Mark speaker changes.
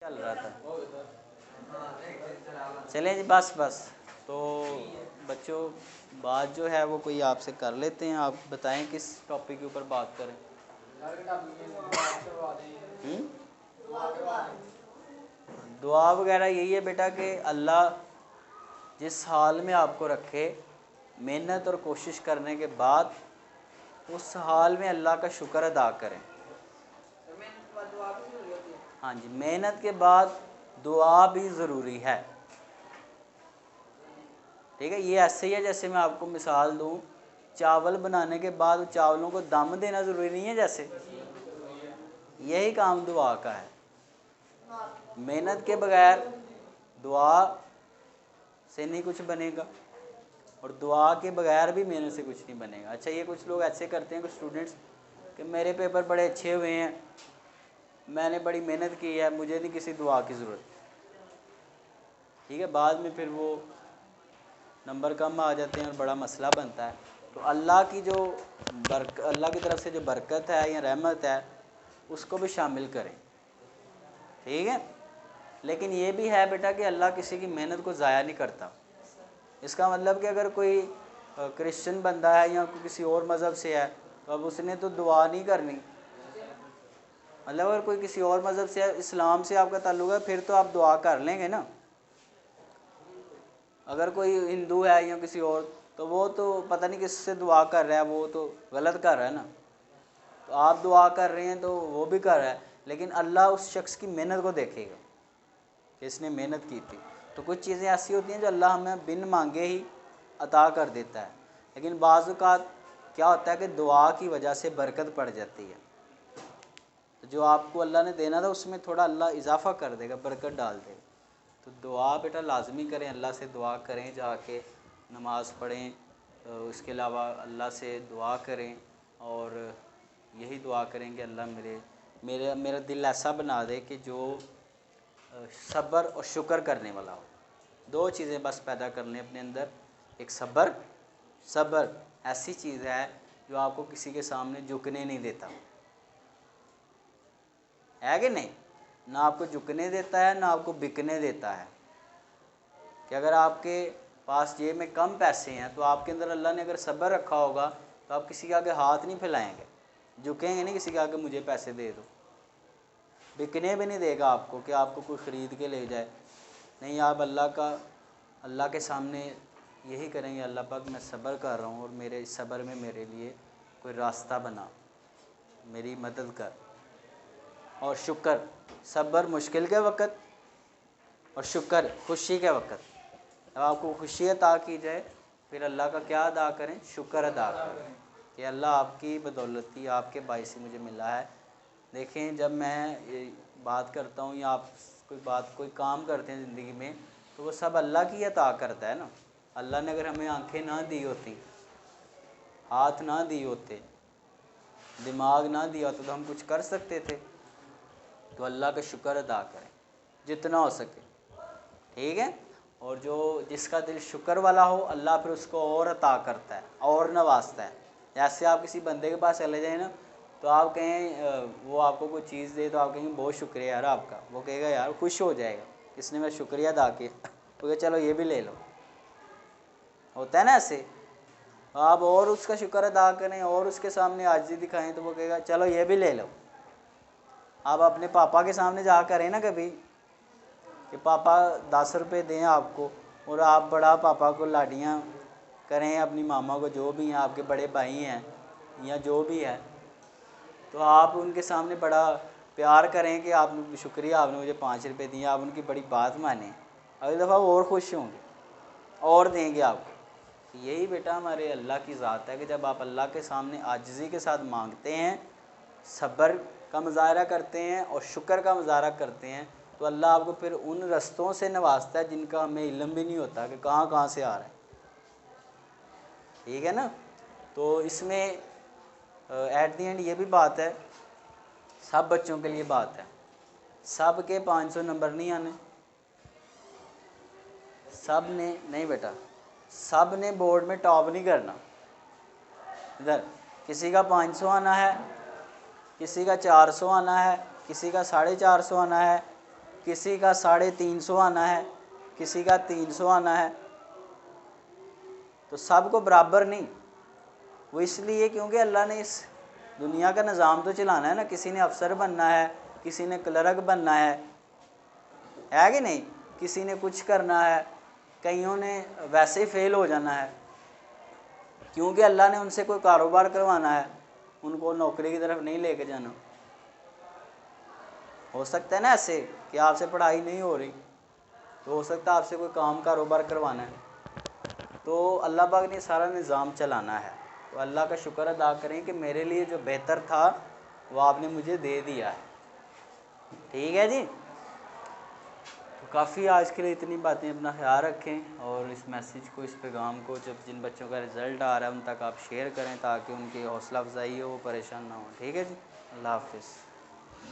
Speaker 1: چل رہا تھا. چلیں جی بس تو بچوں بات جو ہے وہ کوئی آپ سے کر لیتے ہیں. آپ بتائیں کس ٹاپک کے اوپر بات کریں. دعا وغیرہ یہی ہے بیٹا کہ اللہ جس حال میں آپ کو رکھے محنت اور کوشش کرنے کے بعد اس حال میں اللہ کا شکر ادا کریں. ہاں جی, محنت کے بعد دعا بھی ضروری ہے. ٹھیک ہے, یہ ایسے ہی ہے جیسے میں آپ کو مثال دوں, چاول بنانے کے بعد چاولوں کو دم دینا ضروری نہیں ہے, جیسے یہی کام دعا کا ہے. محنت کے بغیر دعا سے نہیں کچھ بنے گا, اور دعا کے بغیر بھی محنت سے کچھ نہیں بنے گا. اچھا, یہ کچھ لوگ ایسے کرتے ہیں, کچھ اسٹوڈنٹس, کہ میرے پیپر بڑے اچھے ہوئے ہیں, میں نے بڑی محنت کی ہے, مجھے نہیں کسی دعا کی ضرورت. ٹھیک ہے, بعد میں پھر وہ نمبر کم آ جاتے ہیں اور بڑا مسئلہ بنتا ہے. تو اللہ کی جو اللہ کی طرف سے جو برکت ہے یا رحمت ہے اس کو بھی شامل کریں. ٹھیک ہے, لیکن یہ بھی ہے بیٹا کہ اللہ کسی کی محنت کو ضائع نہیں کرتا. اس کا مطلب کہ اگر کوئی کرسچن بندہ ہے یا کسی اور مذہب سے ہے تو اب اس نے تو دعا نہیں کرنی. مطلب اگر کوئی کسی اور مذہب سے ہے, اسلام سے آپ کا تعلق ہے, پھر تو آپ دعا کر لیں گے نا. اگر کوئی ہندو ہے یا کسی اور, تو وہ تو پتہ نہیں کس سے دعا کر رہا ہے, وہ تو غلط کر رہا ہے نا. تو آپ دعا کر رہے ہیں تو وہ بھی کر رہا ہے, لیکن اللہ اس شخص کی محنت کو دیکھے گا کہ اس نے محنت کی تھی. تو کچھ چیزیں ایسی ہوتی ہیں جو اللہ ہمیں بن مانگے ہی عطا کر دیتا ہے, لیکن بعض اوقات کیا ہوتا ہے کہ دعا کی وجہ سے برکت پڑ جاتی ہے. تو جو آپ کو اللہ نے دینا تھا اس میں تھوڑا اللہ اضافہ کر دے گا, برکت ڈال دے گا. تو دعا بیٹا لازمی کریں, اللہ سے دعا کریں, جا کے نماز پڑھیں, اس کے علاوہ اللہ سے دعا کریں, اور یہی دعا کریں کہ اللہ میرا دل ایسا بنا دے کہ جو صبر اور شکر کرنے والا ہو. دو چیزیں بس پیدا کر لیں اپنے اندر. ایک صبر ایسی چیز ہے جو آپ کو کسی کے سامنے جھکنے نہیں دیتا, ہے کہ نہیں. نہ آپ کو جھکنے دیتا ہے, نہ آپ کو بکنے دیتا ہے. کہ اگر آپ کے پاس جیب میں کم پیسے ہیں تو آپ کے اندر اللہ نے اگر صبر رکھا ہوگا تو آپ کسی کے آگے ہاتھ نہیں پھیلائیں گے, جھکیں گے نہیں کسی کے آگے مجھے پیسے دے دو. بکنے بھی نہیں دے گا آپ کو کہ آپ کو کوئی خرید کے لے جائے. نہیں, آپ اللہ کے سامنے یہی کریں گے, اللہ پاک میں صبر کر رہا ہوں اور میرے اس صبر میں میرے لیے کوئی راستہ بنا, میری مدد کر. اور شکر, صبر مشکل کے وقت اور شکر خوشی کے وقت. جب آپ کو خوشی عطا کی جائے پھر اللہ کا کیا ادا کریں, شکر ادا کریں کہ اللہ آپ کی بدولت ہی, آپ کے باعث سے مجھے ملا ہے. دیکھیں, جب میں بات کرتا ہوں یا آپ کوئی کام کرتے ہیں زندگی میں, تو وہ سب اللہ کی عطا کرتا ہے نا. اللہ نے اگر ہمیں آنکھیں نہ دی ہوتی, ہاتھ نہ دیے ہوتے, دماغ نہ دیا ہوتا تو ہم کچھ کر سکتے تھے. تو اللہ کا شکر ادا کریں جتنا ہو سکے. ٹھیک ہے, اور جس کا دل شکر والا ہو اللہ پھر اس کو اور عطا کرتا ہے, اور نوازتا ہے. جیسے آپ کسی بندے کے پاس چلے جائیں نا, تو آپ کہیں وہ آپ کو کوئی چیز دے تو آپ کہیں بہت شکریہ یار آپ کا, وہ کہے گا یار, خوش ہو جائے گا اس نے میرا شکریہ ادا کیا, تو کہ چلو یہ بھی لے لو. ہوتا ہے نا ایسے. آپ اور اس کا شکر ادا کریں اور اس کے سامنے عاجزی دکھائیں تو وہ کہے گا چلو یہ بھی لے لو. آپ اپنے پاپا کے سامنے جا کریں نا کبھی کہ پاپا 10 روپے دیں آپ کو, اور آپ بڑا پاپا کو لاڈیاں کریں, اپنی ماما کو, جو بھی ہیں آپ کے بڑے بھائی ہیں یا جو بھی ہے, تو آپ ان کے سامنے بڑا پیار کریں کہ آپ شکریہ, آپ نے مجھے 5 روپے دیے. آپ ان کی بڑی بات مانیں, اگلی دفعہ وہ اور خوش ہوں گے اور دیں گے آپ کو. یہی بیٹا ہمارے اللہ کی ذات ہے کہ جب آپ اللہ کے سامنے عاجزی کے ساتھ مانگتے ہیں, صبر کا مظاہرہ کرتے ہیں اور شکر کا مظاہرہ کرتے ہیں, تو اللہ آپ کو پھر ان رستوں سے نوازتا ہے جن کا ہمیں علم بھی نہیں ہوتا کہ کہاں کہاں سے آ رہا ہے. ٹھیک ہے نا. تو اس میں ایٹ دی اینڈ یہ بھی بات ہے, سب بچوں کے لیے بات ہے, سب کے 500 نمبر نہیں آنے. سب نے نہیں بیٹا, سب نے بورڈ میں ٹاپ نہیں کرنا. ادھر کسی کا 500 آنا ہے, کسی کا 400 آنا ہے, کسی کا 450 آنا ہے, کسی کا 350 آنا ہے، کسی کا 300 آنا ہے، تو سب کو برابر نہیں۔ وہ اس لیے کیونکہ اللہ نے اس دنیا کا نظام تو چلانا ہے نا، کسی نے افسر بننا ہے، کسی نے کلرک بننا ہے کہ نہیں، کسی نے کچھ کرنا ہے، کئیوں نے ویسے ہی فیل ہو جانا ہے، کیونکہ اللہ نے ان سے کوئی کاروبار کروانا ہے، ان کو نوکری کی طرف نہیں لے کے جانا۔ ہو سکتا ہے نا ایسے کہ آپ سے پڑھائی نہیں ہو رہی، تو ہو سکتا ہے آپ سے کوئی کام کاروبار کروانا ہے، تو اللہ پاک نے سارا نظام چلانا ہے۔ تو اللہ کا شکر ادا کریں کہ میرے لیے جو بہتر تھا وہ آپ نے مجھے دے دیا ہے، ٹھیک ہے جی۔ تو کافی آج کے لیے اتنی باتیں، اپنا خیال رکھیں، اور اس میسیج کو، اس پیغام کو جب جن بچوں کا رزلٹ آ رہا ہے ان تک آپ شیئر کریں تاکہ ان کی حوصلہ افزائی ہو، وہ پریشان نہ ہوں، ٹھیک ہے جی۔ اللہ حافظ۔